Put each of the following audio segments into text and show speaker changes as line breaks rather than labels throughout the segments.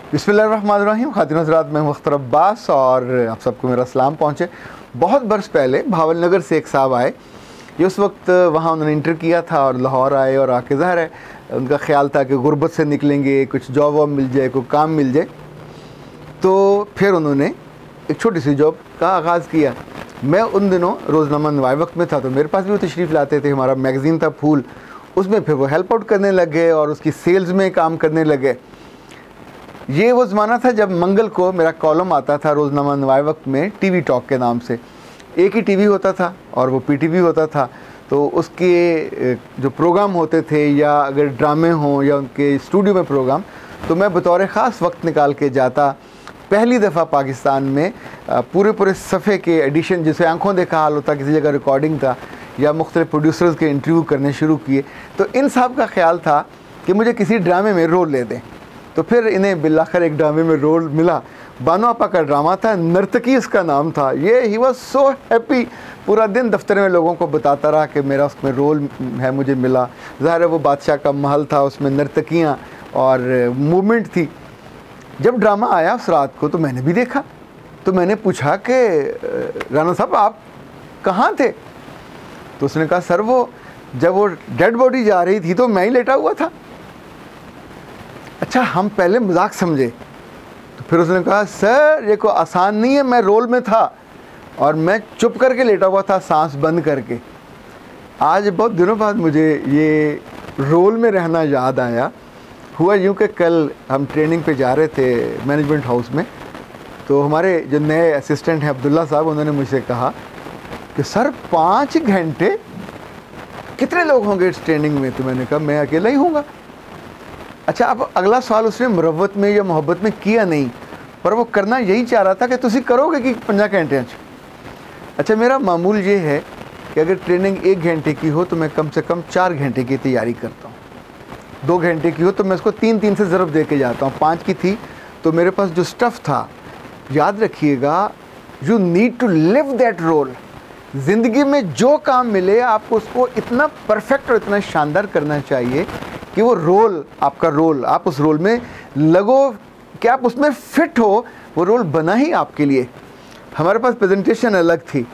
बिस्मिल्लाहिर्रहमानिर्रहीम। खातिन हज़रात, मैं अख्तर अब्बास और आप सबको मेरा सलाम पहुँचे। बहुत बरस पहले भावल नगर से एक साहब आए। ये उस वक्त वहाँ उन्होंने इंटर किया था और लाहौर आए और आके ज़ाहिर है उनका ख़्याल था कि गुर्बत से निकलेंगे, कुछ जॉब वॉब मिल जाए, कोई काम मिल जाए। तो फिर उन्होंने एक छोटी सी जॉब का आगाज़ किया। मैं उन दिनों रोज़नामा नवाए वक्त में था, तो मेरे पास भी वो तशरीफ़ लाते थे। हमारा मैगज़ीन था फूल, उसमें फिर वो हेल्प आउट करने लग गए और उसकी सेल्स में काम करने लगे। ये वो ज़माना था जब मंगल को मेरा कॉलम आता था रोज़नामा नवाए वक्त में, टीवी टॉक के नाम से। एक ही टीवी होता था और वो पीटीवी होता था। तो उसके जो प्रोग्राम होते थे, या अगर ड्रामे हों या उनके स्टूडियो में प्रोग्राम, तो मैं बतौर ख़ास वक्त निकाल के जाता। पहली दफ़ा पाकिस्तान में पूरे सफ़े के एडिशन, जिसे आंखों देखा हाल होता, किसी जगह रिकॉर्डिंग था या मुख्तलिफ प्रोड्यूसर्स के इंटरव्यू करने शुरू किए। तो इन साहब का ख्याल था कि मुझे किसी ड्रामे में रोल ले दें। तो फिर इन्हें बिलाखिर एक ड्रामे में रोल मिला। बानो आपा का ड्रामा था, नर्तकी इसका नाम था। ये ही वॉज सो हैप्पी। पूरा दिन दफ्तर में लोगों को बताता रहा कि मेरा उसमें रोल है, मुझे मिला। ज़ाहिर है वो बादशाह का महल था, उसमें नर्तकियाँ और मूवमेंट थी। जब ड्रामा आया उस रात को तो मैंने भी देखा। तो मैंने पूछा कि राना साहब आप कहाँ थे? तो उसने कहा सर वो जब वो डेड बॉडी जा रही थी तो मैं ही लेटा हुआ था। अच्छा, हम पहले मजाक समझे। तो फिर उसने कहा सर ये कोई आसान नहीं है, मैं रोल में था और मैं चुप करके लेटा हुआ था, सांस बंद करके। आज बहुत दिनों बाद मुझे ये रोल में रहना याद आया। हुआ यूँ कि कल हम ट्रेनिंग पे जा रहे थे मैनेजमेंट हाउस में। तो हमारे जो नए असिस्टेंट हैं अब्दुल्ला साहब, उन्होंने मुझसे कहा कि सर 5 घंटे कितने लोग होंगे इस ट्रेनिंग में? तो मैंने कहा मैं अकेला ही हूँगा। अच्छा, अब अगला सवाल उसने मुरव्वत में या मोहब्बत में किया नहीं, पर वो करना यही चाह रहा था कि तुसी करोगे कि 50 घंटे। अच्छा, मेरा मामूल ये है कि अगर ट्रेनिंग 1 घंटे की हो तो मैं कम से कम 4 घंटे की तैयारी करता हूँ। 2 घंटे की हो तो मैं उसको 3 से ज़रब दे के जाता हूँ। 5 की थी तो मेरे पास जो स्टफ़ था, याद रखिएगा, you need to live that role. ज़िंदगी में जो काम मिले आपको उसको इतना परफेक्ट और इतना शानदार करना चाहिए कि वो रोल, आपका रोल, आप उस रोल में लगो कि आप उसमें फ़िट हो। वो रोल बना ही आपके लिए। हमारे पास प्रेजेंटेशन अलग थी,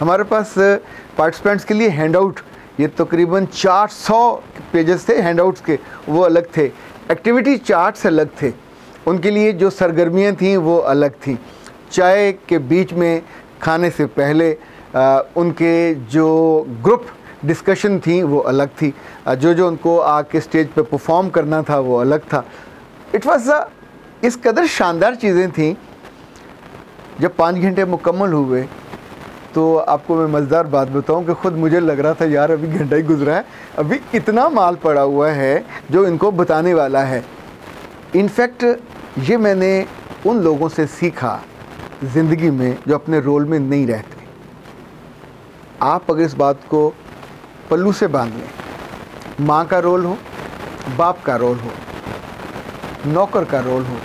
हमारे पास पार्टिसिपेंट्स के लिए हैंडआउट, ये तकरीबन 400 पेजेस थे हैंडआउट्स के, वो अलग थे। एक्टिविटी चार्ट्स अलग थे, उनके लिए जो सरगर्मियाँ थीं वो अलग थीं। चाय के बीच में, खाने से पहले उनके जो ग्रुप डिस्कशन थी वो अलग थी। जो उनको आके स्टेज पे परफॉर्म करना था वो अलग था। इट वाज इस कदर शानदार चीज़ें थीं। जब 5 घंटे मुकम्मल हुए तो आपको मैं मज़ेदार बात बताऊं कि ख़ुद मुझे लग रहा था यार अभी घंटा ही गुजरा है, अभी इतना माल पड़ा हुआ है जो इनको बताने वाला है। इनफैक्ट ये मैंने उन लोगों से सीखा ज़िंदगी में जो अपने रोल में नहीं रहते। आप अगर इस बात को पल्लू से बांध लें, माँ का रोल हो, बाप का रोल हो, नौकर का रोल हो,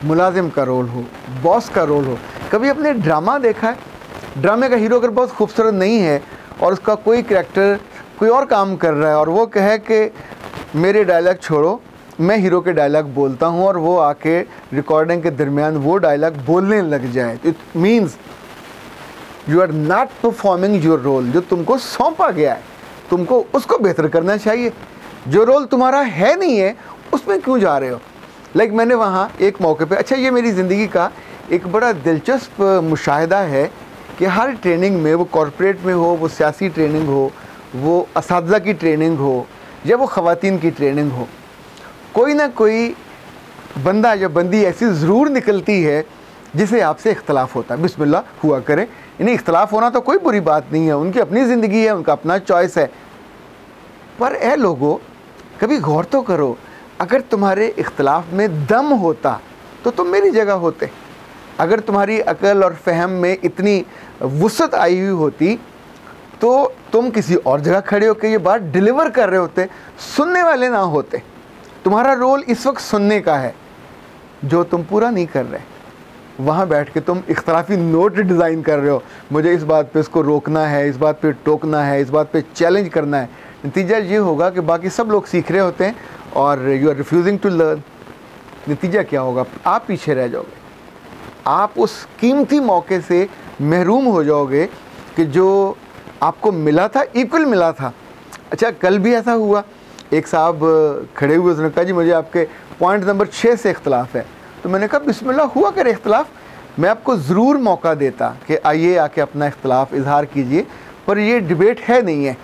मुलाजिम का रोल हो, बॉस का रोल हो। कभी अपने ड्रामा देखा है? ड्रामे का हीरो अगर बहुत खूबसूरत नहीं है और उसका कोई करैक्टर कोई और काम कर रहा है और वो कहे कि मेरे डायलॉग छोड़ो, मैं हीरो के डायलॉग बोलता हूँ, और वो आके रिकॉर्डिंग के दरमियान वो डायलॉग बोलने लग जाए, it means you are not performing your role. जो तुमको सौंपा गया है तुमको उसको बेहतर करना चाहिए। जो रोल तुम्हारा है नहीं है उसमें क्यों जा रहे हो? लाइक मैंने वहाँ एक मौके पे, अच्छा ये मेरी ज़िंदगी का एक बड़ा दिलचस्प मुशाहिदा है कि हर ट्रेनिंग में, वो कॉरपोरेट में हो, वो सियासी ट्रेनिंग हो, वो असातिज़ा की ट्रेनिंग हो, या वो ख़वातीन की ट्रेनिंग हो, कोई ना कोई बंदा या बंदी ऐसी ज़रूर निकलती है जिसे आपसे इख्तलाफ होता है। बिस्मिल्लाह हुआ करे, इन्हें इख्तलाफ होना तो कोई बुरी बात नहीं है, उनकी अपनी ज़िंदगी है, उनका अपना चॉइस है। पर ए लोगों, कभी गौर तो करो, अगर तुम्हारे इख्तलाफ में दम होता तो तुम मेरी जगह होते। अगर तुम्हारी अकल और फ़हम में इतनी वुसअत आई हुई होती तो तुम किसी और जगह खड़े होकर ये बात डिलीवर कर रहे होते, सुनने वाले ना होते। तुम्हारा रोल इस वक्त सुनने का है, जो तुम पूरा नहीं कर रहे। वहाँ बैठ के तुम इख्तलाफी नोट डिज़ाइन कर रहे हो, मुझे इस बात पे इसको रोकना है, इस बात पे टोकना है, इस बात पे चैलेंज करना है। नतीजा ये होगा कि बाकी सब लोग सीख रहे होते हैं और you are refusing to learn. नतीजा क्या होगा? आप पीछे रह जाओगे, आप उस कीमती मौके से महरूम हो जाओगे कि जो आपको मिला था, इक्वल मिला था। अच्छा, कल भी ऐसा हुआ, एक साहब खड़े हुए, उसने कहा जी मुझे आपके पॉइंट नंबर 6 से इख्तलाफ है। तो मैंने कहा बिस्मिल्लाह, हुआ करे इख्तलाफ, मैं आपको ज़रूर मौका देता कि आइए आके अपना इख्तलाफ इजहार कीजिए, पर ये डिबेट है नहीं है,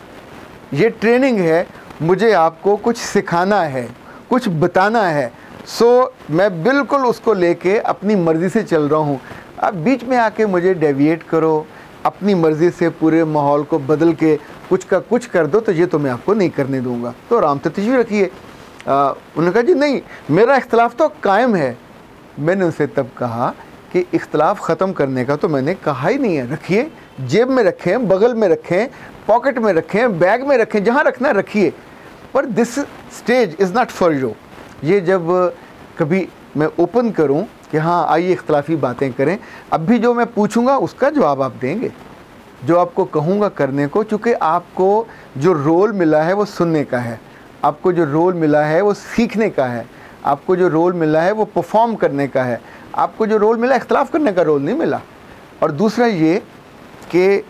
ये ट्रेनिंग है, मुझे आपको कुछ सिखाना है, कुछ बताना है। सो मैं बिल्कुल उसको लेके अपनी मर्ज़ी से चल रहा हूँ। आप बीच में आके मुझे डेविएट करो, अपनी मर्ज़ी से पूरे माहौल को बदल के कुछ का कुछ कर दो, तो ये तो मैं आपको नहीं करने दूँगा। तो आराम से तशरीफ़ रखिए। उन्होंने कहा जी नहीं, मेरा इख्तलाफ तो कायम है। मैंने उनसे तब कहा कि इख्तलाफ ख़त्म करने का तो मैंने कहा ही नहीं है, रखिए, जेब में रखें, बगल में रखें, पॉकेट में रखें, बैग में रखें, जहाँ रखना रखिए, पर this stage is not for you. ये जब कभी मैं ओपन करूं कि हाँ आइए इख्तलाफी बातें करें, अब भी जो मैं पूछूंगा उसका जवाब आप देंगे, जो आपको कहूँगा करने को, चूँकि आपको जो रोल मिला है वो सुनने का है, आपको जो रोल मिला है वो सीखने का है, आपको जो रोल मिला है वो परफॉर्म करने का है, आपको जो रोल मिला इख्तलाफ करने का रोल नहीं मिला। और दूसरा ये कि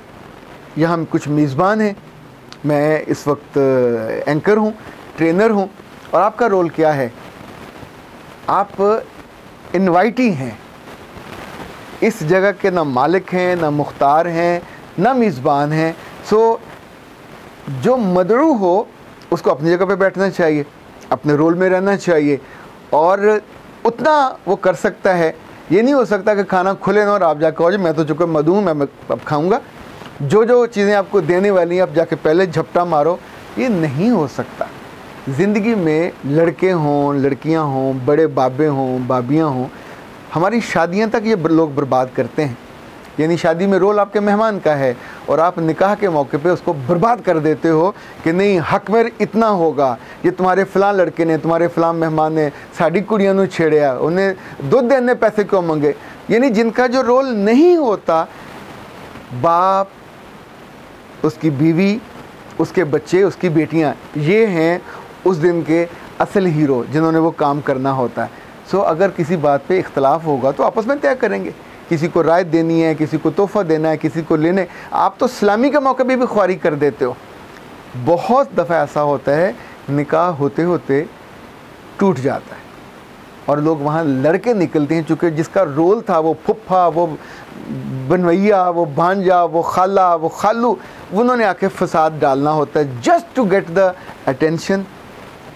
यहाँ कुछ मेज़बान हैं, मैं इस वक्त एंकर हूँ, ट्रेनर हूँ, और आपका रोल क्या है? आप इनवाइटी हैं, इस जगह के ना मालिक हैं, ना मुख्तार हैं, ना मेज़बान हैं। सो जो मदरू हो उसको अपनी जगह पे बैठना चाहिए, अपने रोल में रहना चाहिए, और उतना वो कर सकता है। ये नहीं हो सकता कि खाना खुले ना और आप जाकर कहो मैं तो चुके मधु हूँ, मैं अब खाऊँगा, जो चीज़ें आपको देने वाली हैं आप जाके पहले झपटा मारो। ये नहीं हो सकता। ज़िंदगी में लड़के हों, लड़कियां हों, बड़े बाबे हों, बाबियां हों, हमारी शादियां तक ये लोग बर्बाद करते हैं। यानी शादी में रोल आपके मेहमान का है और आप निकाह के मौके पे उसको बर्बाद कर देते हो कि नहीं हक में इतना होगा, ये तुम्हारे फ़लाँ लड़के ने, तुम्हारे फ़लाँ मेहमान ने साड़ी कुड़ियां नू छेड़िया, उन्हें दूध देने पैसे क्यों मंगे। यानी जिनका जो रोल नहीं होता, बाप, उसकी बीवी, उसके बच्चे, उसकी बेटियां, ये हैं उस दिन के असल हीरो जिन्होंने वो काम करना होता है। सो अगर किसी बात पे इख्तलाफ होगा तो आपस में तय करेंगे, किसी को राय देनी है, किसी को तोहफ़ा देना है, किसी को लेने। आप तो सलामी के मौके पे भी ख्वारी कर देते हो। बहुत दफ़ा ऐसा होता है निकाह होते होते टूट जाता है और लोग वहाँ लड़के निकलते हैं, चूँकि जिसका रोल था वो फुफ्फा, वो बनवैया, वो भांजा, वो खाला, वो खालू, उन्होंने आके फसाद डालना होता है just to get the attention,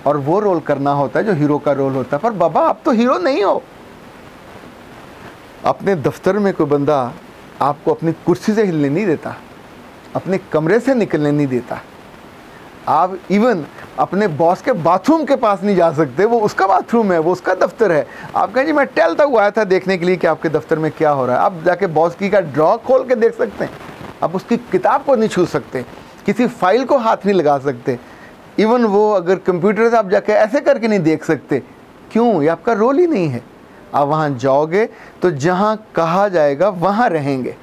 और वो रोल करना होता है जो हीरो का रोल होता है। पर बाबा आप तो हीरो नहीं हो। अपने दफ्तर में कोई बंदा आपको अपनी कुर्सी से हिलने नहीं देता, अपने कमरे से निकलने नहीं देता, आप इवन अपने बॉस के बाथरूम के पास नहीं जा सकते, वो उसका बाथरूम है, वो उसका दफ्तर है। आप कहें जी मैं टहलता हुआ आया था देखने के लिए कि आपके दफ्तर में क्या हो रहा है। आप जाके बॉस की का ड्रॉ खोल के देख सकते हैं, आप उसकी किताब को नहीं छू सकते, किसी फाइल को हाथ नहीं लगा सकते, इवन वो अगर कंप्यूटर से आप जाके ऐसे करके नहीं देख सकते। क्यों? ये आपका रोल ही नहीं है। आप वहाँ जाओगे तो जहाँ कहा जाएगा वहाँ रहेंगे।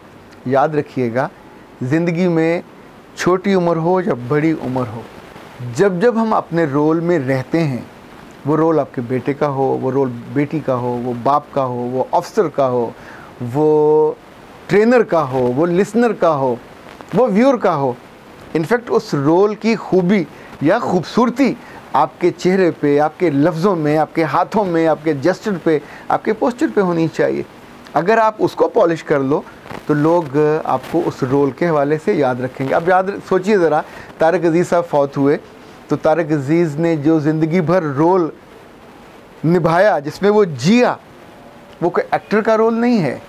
याद रखिएगा, ज़िंदगी में छोटी उम्र हो या बड़ी उम्र हो, जब जब हम अपने रोल में रहते हैं, वो रोल आपके बेटे का हो, वो रोल बेटी का हो, वो बाप का हो, वो अफसर का हो, वो ट्रेनर का हो, वो लिसनर का हो, वो व्यूअर का हो, इनफैक्ट उस रोल की खूबी या खूबसूरती आपके चेहरे पे, आपके लफ्ज़ों में, आपके हाथों में, आपके जेस्चर पे, आपके पोस्चर पे होनी चाहिए। अगर आप उसको पॉलिश कर लो तो लोग आपको उस रोल के हवाले से याद रखेंगे। अब याद सोचिए ज़रा, तारक अज़ीज़ साहब फौत हुए तो तारक अज़ीज़ ने जो ज़िंदगी भर रोल निभाया, जिसमें वो जिया, वो कोई एक्टर का रोल नहीं है।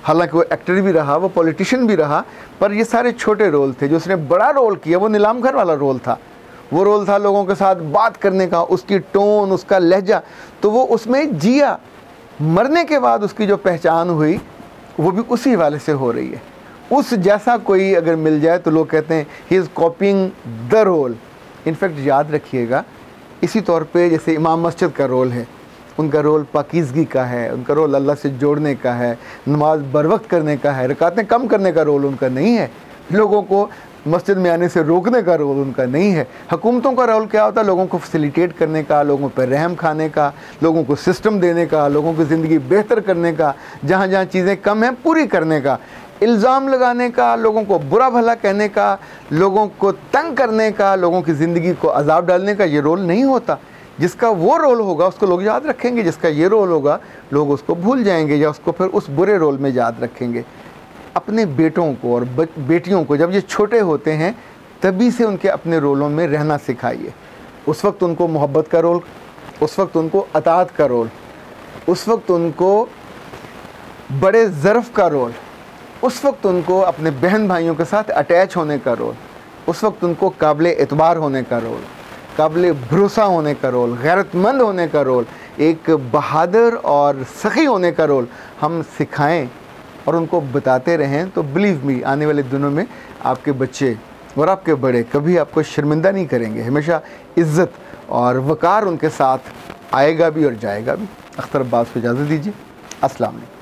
हालांकि वो एक्टर भी रहा, वो पॉलिटिशियन भी रहा, पर ये सारे छोटे रोल थे। जो उसने बड़ा रोल किया वो नीलाम घर वाला रोल था। वो रोल था लोगों के साथ बात करने का, उसकी टोन, उसका लहजा, तो वो उसमें जिया। मरने के बाद उसकी जो पहचान हुई वो भी उसी हवाले से हो रही है। उस जैसा कोई अगर मिल जाए तो लोग कहते हैं he is copying the role. In fact याद रखिएगा, इसी तौर पे जैसे इमाम मस्जिद का रोल है, उनका रोल पाकीज़गी का है, उनका रोल अल्लाह से जोड़ने का है, नमाज बर वक्त करने का है, रकातें कम करने का रोल उनका नहीं है। लोगों को मस्जिद में आने से रोकने का रोल उनका नहीं है। हुकूमतों का रोल क्या होता है? लोगों को फैसिलिटेट करने का, लोगों पर रहम खाने का, लोगों को सिस्टम देने का, लोगों की ज़िंदगी बेहतर करने का, जहाँ जहाँ चीज़ें कम हैं पूरी करने का। इल्ज़ाम लगाने का, लोगों को बुरा भला कहने का, लोगों को तंग करने का, लोगों की ज़िंदगी को अजाब डालने का ये रोल नहीं होता। जिसका वो रोल होगा उसको लोग याद रखेंगे, जिसका ये रोल होगा लोग उसको भूल जाएंगे या उसको फिर उस बुरे रोल में याद रखेंगे। अपने बेटों को और बेटियों को जब ये छोटे होते हैं तभी से उनके अपने रोलों में रहना सिखाइए। उस वक्त उनको मोहब्बत का रोल, उस वक्त उनको अताअत का रोल, उस वक्त उनको बड़े ज़र्फ़ का रोल, उस वक्त उनको अपने बहन भाइयों के साथ अटैच होने का रोल, उस वक्त उनको काबिल एतबार होने का रोल, काबिल भरोसा होने का रोल, गैरतमंद होने का रोल, एक बहादुर और सखी होने का रोल हम सिखाएं और उनको बताते रहें, तो बिलीव मी आने वाले दिनों में आपके बच्चे और आपके बड़े कभी आपको शर्मिंदा नहीं करेंगे। हमेशा इज़्ज़त और वक़ार उनके साथ आएगा भी और जाएगा भी। अख्तर अब्बास को इजाज़त दीजिए। अस्सलाम वालेकुम।